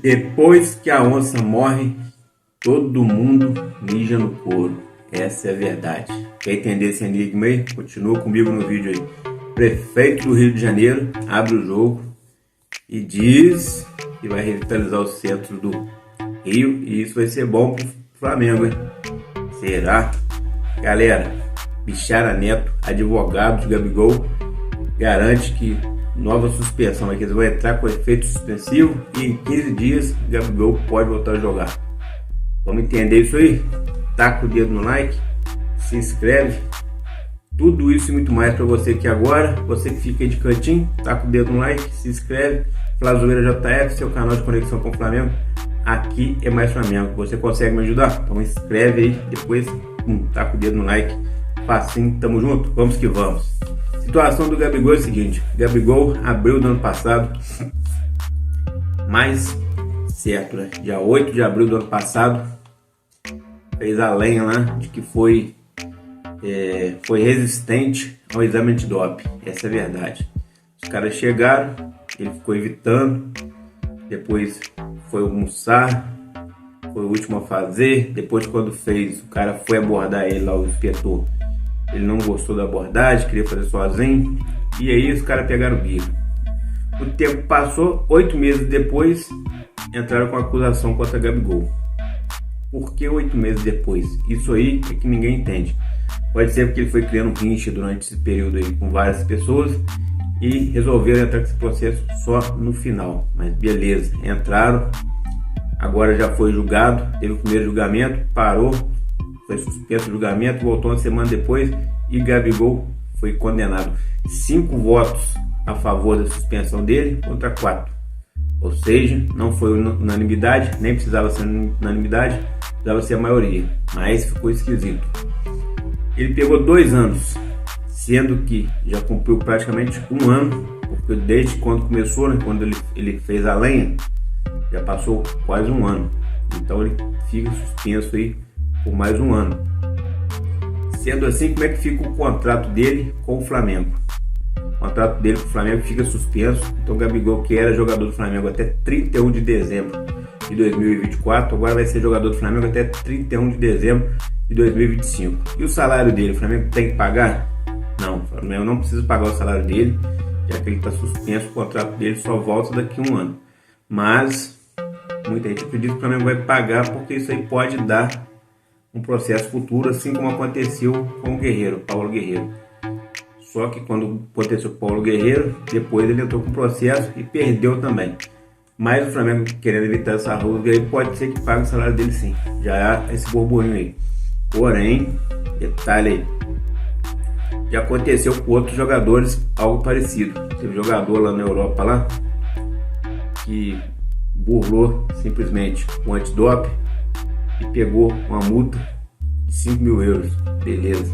Depois que a onça morre, todo mundo mija no couro. Essa é a verdade. Quer entender esse enigma aí? Continua comigo no vídeo aí. Prefeito do Rio de Janeiro abre o jogo e diz que vai revitalizar o centro do Rio e isso vai ser bom pro Flamengo, hein? Será? Galera, Bichara Neto, advogado de Gabigol, garante que nova suspensão aqui, eles vão entrar com efeito suspensivo e em 15 dias Gabigol pode voltar a jogar. Vamos entender isso aí? Taca o dedo no like, se inscreve, tudo isso e muito mais para você aqui agora. Você que fica aí de cantinho, taca o dedo no like, se inscreve. Flazoeira JF, seu canal de conexão com o Flamengo. Aqui é mais Flamengo. Você consegue me ajudar? Então inscreve aí, depois taca o dedo no like. Facinho, tamo junto, vamos que vamos. Situação do Gabigol é o seguinte: Gabigol abril do ano passado, mais certo, né? Dia 8 de abril do ano passado, fez a lenha lá de que foi resistente ao exame antidoping. Essa é a verdade. Os caras chegaram, ele ficou evitando, depois foi almoçar, foi o último a fazer. Depois, quando fez, o cara foi abordar ele lá, o inspetor. Ele não gostou da abordagem, queria fazer sozinho. E aí os caras pegaram o bico. O tempo passou, 8 meses depois, entraram com acusação contra Gabigol. Por que 8 meses depois? Isso aí é que ninguém entende. Pode ser porque ele foi criando rincha durante esse período aí com várias pessoas e resolveram entrar com esse processo só no final. Mas beleza, entraram, agora já foi julgado, teve o primeiro julgamento, parou, foi suspenso o julgamento, voltou uma semana depois e Gabigol foi condenado. 5 votos a favor da suspensão dele contra 4. Ou seja, não foi unanimidade, nem precisava ser unanimidade, precisava ser a maioria, mas ficou esquisito. Ele pegou 2 anos, sendo que já cumpriu praticamente 1 ano, porque desde quando começou, né, quando ele fez a lenha, já passou quase 1 ano. Então ele fica suspenso aí por mais 1 ano. Sendo assim, como é que fica o contrato dele com o Flamengo? O contrato dele com o Flamengo fica suspenso. Então o Gabigol, que era jogador do Flamengo até 31 de dezembro de 2024, agora vai ser jogador do Flamengo até 31 de dezembro de 2025. E o salário dele, o Flamengo tem que pagar? Não, o Flamengo não precisa pagar o salário dele, já que ele está suspenso, o contrato dele só volta daqui a 1 ano. Mas muita gente acredita que o Flamengo vai pagar, porque isso aí pode dar um processo futuro, assim como aconteceu com o Guerreiro, Paulo Guerreiro. Só que quando aconteceu com o Paulo Guerreiro, depois ele entrou com o processo e perdeu também. Mas o Flamengo, querendo evitar essa rusga aí, pode ser que pague o salário dele sim. Já há esse burburinho aí. Porém, detalhe aí, já aconteceu com outros jogadores algo parecido. Teve jogador lá na Europa lá que burlou simplesmente o antidoping e pegou uma multa de 5 mil euros. Beleza.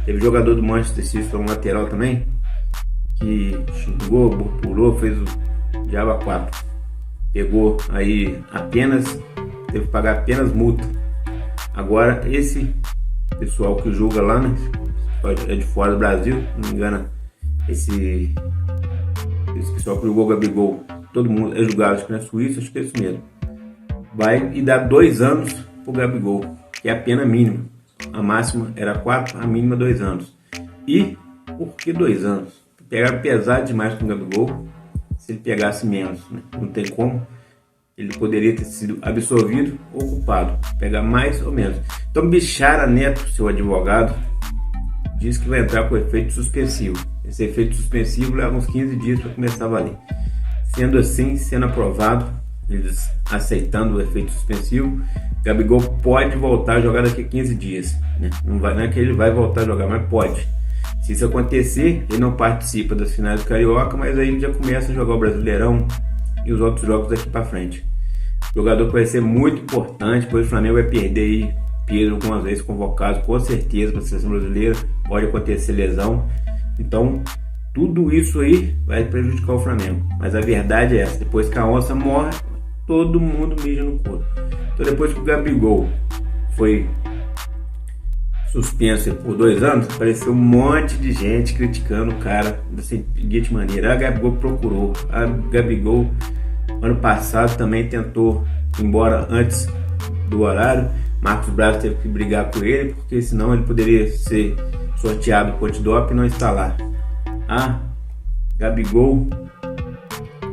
Teve jogador do Manchester City, um lateral também, que xingou, burlou, fez o diabo a 4. Pegou aí apenas, teve que pagar apenas multa. Agora esse pessoal que julga lá, né, é de fora do Brasil, não me engano, esse pessoal que julgou o Gabigol, todo mundo é julgado, acho que na Suíça, acho que é isso mesmo. Vai e dá 2 anos pro Gabigol, que é a pena mínima. A máxima era 4, a mínima 2 anos. E por que 2 anos? Pegaram pesado demais com o Gabigol. Se ele pegasse menos, né? Não tem como. Ele poderia ter sido absolvido ou culpado. Pegar mais ou menos. Então Bichara Neto, seu advogado, diz que vai entrar com efeito suspensivo. Esse efeito suspensivo leva uns 15 dias para começar a valer. Sendo assim, sendo aprovado, eles aceitando o efeito suspensivo, Gabigol pode voltar a jogar daqui a 15 dias, né? Não é que ele vai voltar a jogar, mas pode. Se isso acontecer, ele não participa das finais do Carioca, mas aí ele já começa a jogar o Brasileirão e os outros jogos daqui para frente. O jogador que vai ser muito importante, pois o Flamengo vai perder aí Pedro algumas vezes convocado, com certeza, para a seleção brasileira, pode acontecer lesão. Então, tudo isso aí vai prejudicar o Flamengo. Mas a verdade é essa: depois que a onça morre, todo mundo mija no couro. Então, depois que o Gabigol foi suspenso por 2 anos, apareceu um monte de gente criticando o cara da seguinte maneira: a Gabigol procurou, a Gabigol Ano passado também tentou ir embora antes do horário. Marcos Braz teve que brigar com ele, porque senão ele poderia ser sorteado por antidoping e não está lá. Gabigol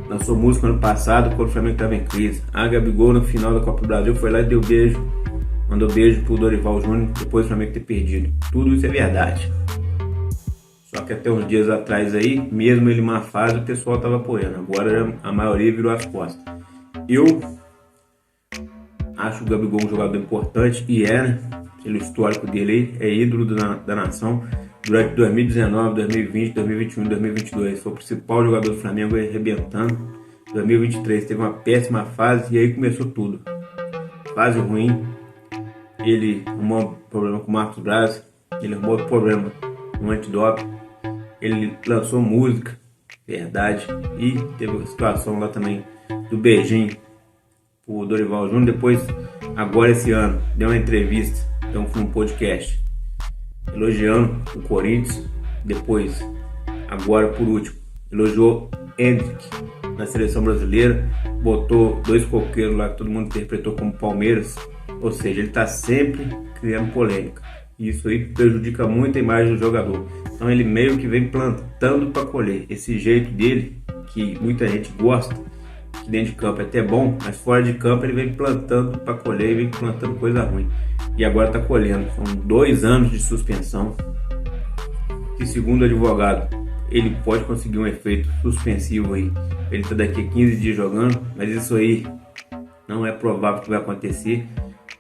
lançou música ano passado quando o Flamengo estava em crise. Gabigol no final da Copa do Brasil foi lá e deu beijo, mandou beijo pro Dorival Júnior depois do Flamengo ter perdido. Tudo isso é verdade. Só que até uns dias atrás aí, mesmo ele em má fase, o pessoal estava apoiando. Agora a maioria virou as costas. Eu acho o Gabigol um jogador importante e né? Pelo histórico dele aí, é ídolo da nação. Durante 2019, 2020, 2021 e 2022 foi o principal jogador do Flamengo arrebentando. 2023 teve uma péssima fase e aí começou tudo. Fase ruim, ele arrumou problema com o Marcos Braz, ele arrumou problema no antidoping, ele lançou música, verdade, e teve a situação lá também do beijinho o Dorival Júnior. Depois, agora esse ano, deu uma entrevista, então foi um podcast elogiando o Corinthians. Depois, agora por último, elogiou Hendrick na seleção brasileira, botou 2 coqueiros lá que todo mundo interpretou como Palmeiras, ou seja, ele está sempre criando polêmica. Isso aí prejudica muito a imagem do jogador. Então ele meio que vem plantando para colher. Esse jeito dele, que muita gente gosta, que dentro de campo é até bom, mas fora de campo ele vem plantando para colher e vem plantando coisa ruim. E agora está colhendo. São 2 anos de suspensão, que segundo o advogado, ele pode conseguir um efeito suspensivo aí. Ele está daqui a 15 dias jogando, mas isso aí não é provável que vai acontecer,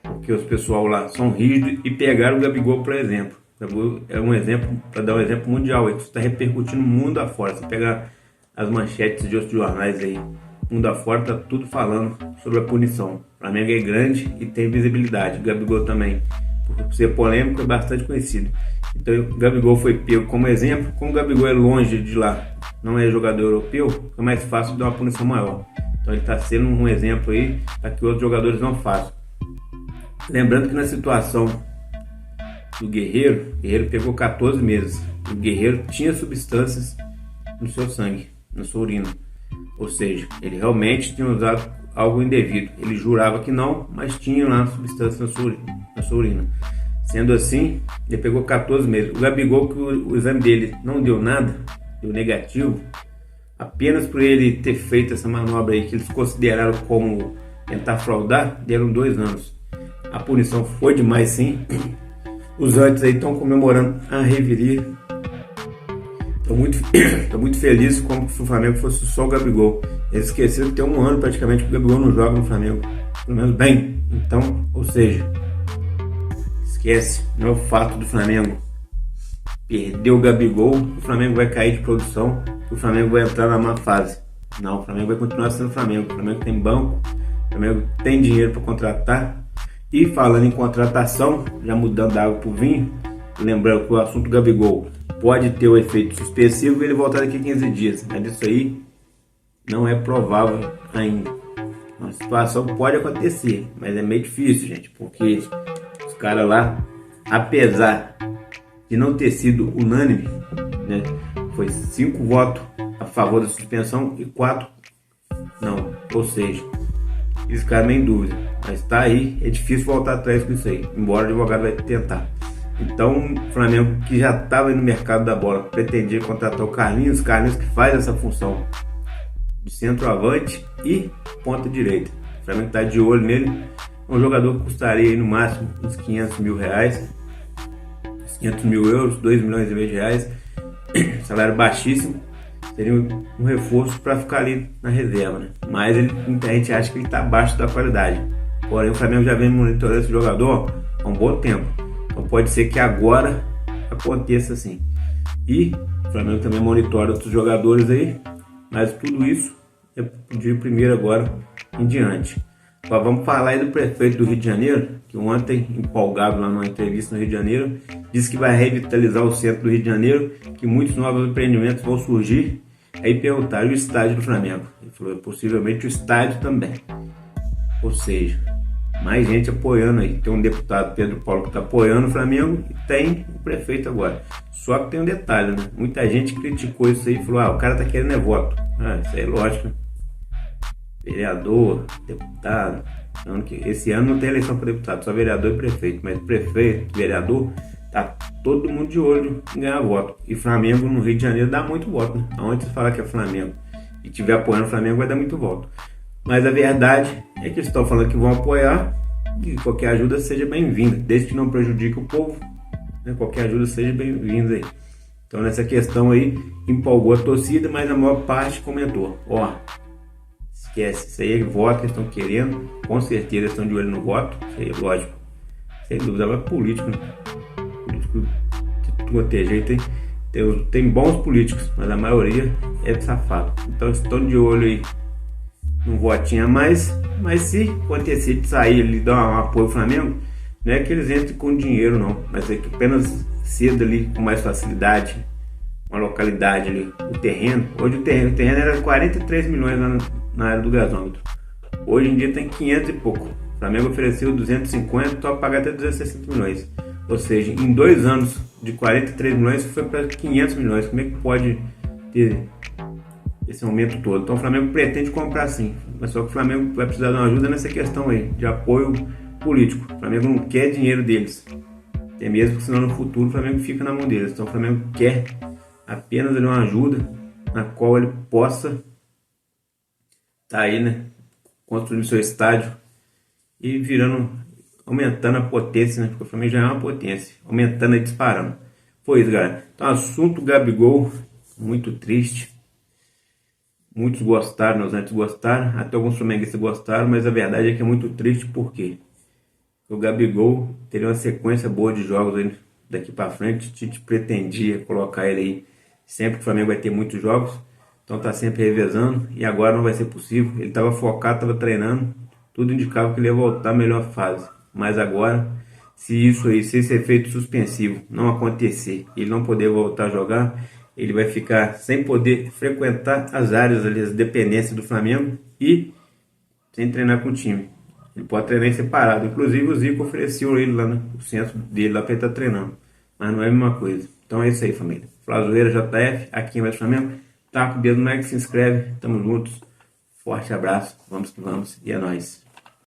porque os pessoal lá são rígidos e pegaram o Gabigol, por exemplo. O Gabigol é um exemplo, para dar um exemplo mundial, isso está repercutindo mundo afora. Se pegar as manchetes de outros jornais aí, mundo afora, está tudo falando sobre a punição. O Flamengo é grande e tem visibilidade. O Gabigol também, por ser polêmico, é bastante conhecido. Então o Gabigol foi pego como exemplo. Como o Gabigol é longe de lá, não é jogador europeu, é mais fácil dar uma punição maior. Então ele está sendo um exemplo aí para que outros jogadores não façam. Lembrando que na situação do Guerreiro pegou 14 meses. O Guerreiro tinha substâncias no seu sangue, na sua urina. Ou seja, ele realmente tinha usado algo indevido. Ele jurava que não, mas tinha lá substância na sua urina. Sendo assim, ele pegou 14 meses. O Gabigol, que o exame dele não deu nada, deu negativo, apenas por ele ter feito essa manobra aí, que eles consideraram como tentar fraudar, deram 2 anos. A punição foi demais, sim. Os antes aí estão comemorando a reviria. Estou muito feliz como se o Flamengo fosse só o Gabigol. Eles esqueceram que tem 1 ano praticamente que o Gabigol não joga no Flamengo. Pelo menos bem. Então, ou seja, esquece. Não é o fato do Flamengo perder o Gabigol, o Flamengo vai cair de produção, o Flamengo vai entrar na má fase. Não, o Flamengo vai continuar sendo o Flamengo. O Flamengo tem banco, o Flamengo tem dinheiro para contratar. E falando em contratação, já mudando da água para o vinho, lembrando que o assunto Gabigol pode ter o efeito suspensivo e ele voltar daqui a 15 dias. Mas isso aí não é provável ainda. A situação pode acontecer, mas é meio difícil, gente, porque os caras lá, apesar de não ter sido unânime, né, foi 5 votos a favor da suspensão e 4 não. Ou seja, eles ficaram meio em dúvida. Mas tá aí, é difícil voltar atrás com isso aí, embora o advogado vai tentar. Então, o Flamengo, que já estava no mercado da bola, pretendia contratar o Carlinhos que faz essa função de centroavante e ponta direita. O Flamengo está de olho nele. Um jogador que custaria aí, no máximo uns 500 mil reais, 500 mil euros, 2 milhões e meio de reais, salário baixíssimo. Seria um reforço para ficar ali na reserva, né? Mas muita gente acha que ele está abaixo da qualidade. Porém, o Flamengo já vem monitorando esse jogador há um bom tempo. Então pode ser que agora aconteça assim. E o Flamengo também monitora outros jogadores aí. Mas tudo isso é de primeiro agora em diante. Então, vamos falar aí do prefeito do Rio de Janeiro, que ontem, empolgado lá numa entrevista no Rio de Janeiro, disse que vai revitalizar o centro do Rio de Janeiro, que muitos novos empreendimentos vão surgir. Aí perguntaram o estádio do Flamengo. Ele falou, possivelmente o estádio também. Ou seja, mais gente apoiando aí. Tem um deputado, Pedro Paulo, que está apoiando o Flamengo e tem o prefeito agora. Só que tem um detalhe, né? Muita gente criticou isso aí e falou, o cara tá querendo voto. Isso aí é lógico. vereador, deputado. Esse ano não tem eleição para deputado, só vereador e prefeito. Mas prefeito, vereador, tá todo mundo de olho em ganhar voto. E Flamengo no Rio de Janeiro dá muito voto, né? Aonde você fala que é Flamengo e tiver apoiando o Flamengo vai dar muito voto. Mas a verdade é que eles estão falando que vão apoiar e qualquer ajuda seja bem-vinda, desde que não prejudique o povo, né? Qualquer ajuda seja bem-vinda aí. Então nessa questão aí empolgou a torcida, mas a maior parte comentou: ó, esquece, isso aí é voto que eles estão querendo, com certeza estão de olho no voto, isso aí é lógico, sem dúvida, mas político, né? Político de todo jeito, hein? Tem bons políticos, mas a maioria é safado. Então estão de olho aí no votinho a mais, mas se acontecer de sair ali e dar um apoio ao Flamengo, não é que eles entrem com dinheiro não, mas é que apenas cedo ali com mais facilidade, uma localidade ali, o terreno. Hoje o terreno era 43 milhões na área do gasômetro. Hoje em dia tem 500 e pouco. O Flamengo ofereceu 250, só pagar até 260 milhões. Ou seja, em 2 anos de 43 milhões foi para 500 milhões. Como é que pode ter esse aumento todo? Então o Flamengo pretende comprar sim, mas só que o Flamengo vai precisar de uma ajuda nessa questão aí, de apoio político. O Flamengo não quer dinheiro deles, até mesmo que senão no futuro o Flamengo fica na mão deles. Então o Flamengo quer apenas uma ajuda na qual ele possa estar aí, né, construindo seu estádio e aumentando a potência, né, porque o Flamengo já é uma potência, aumentando e disparando. Foi isso, galera. Então assunto Gabigol, muito triste. Muitos gostaram, nós antes gostaram, até alguns flamenguistas gostaram, mas a verdade é que é muito triste porque o Gabigol teria uma sequência boa de jogos aí daqui para frente. Tite pretendia colocar ele aí sempre que o Flamengo vai ter muitos jogos, então tá sempre revezando e agora não vai ser possível. Ele estava focado, estava treinando, tudo indicava que ele ia voltar à melhor fase, mas agora, se esse efeito suspensivo não acontecer e ele não poder voltar a jogar, ele vai ficar sem poder frequentar as áreas ali, as dependências do Flamengo e sem treinar com o time. Ele pode treinar em separado. Inclusive o Zico ofereceu ele lá no centro dele lá para ele estar treinando. Mas não é a mesma coisa. Então é isso aí, família. Flazoeira JF, aqui em West Flamengo. Tá com o dedo no like, se inscreve. Tamo juntos. Forte abraço. Vamos que vamos. E é nóis.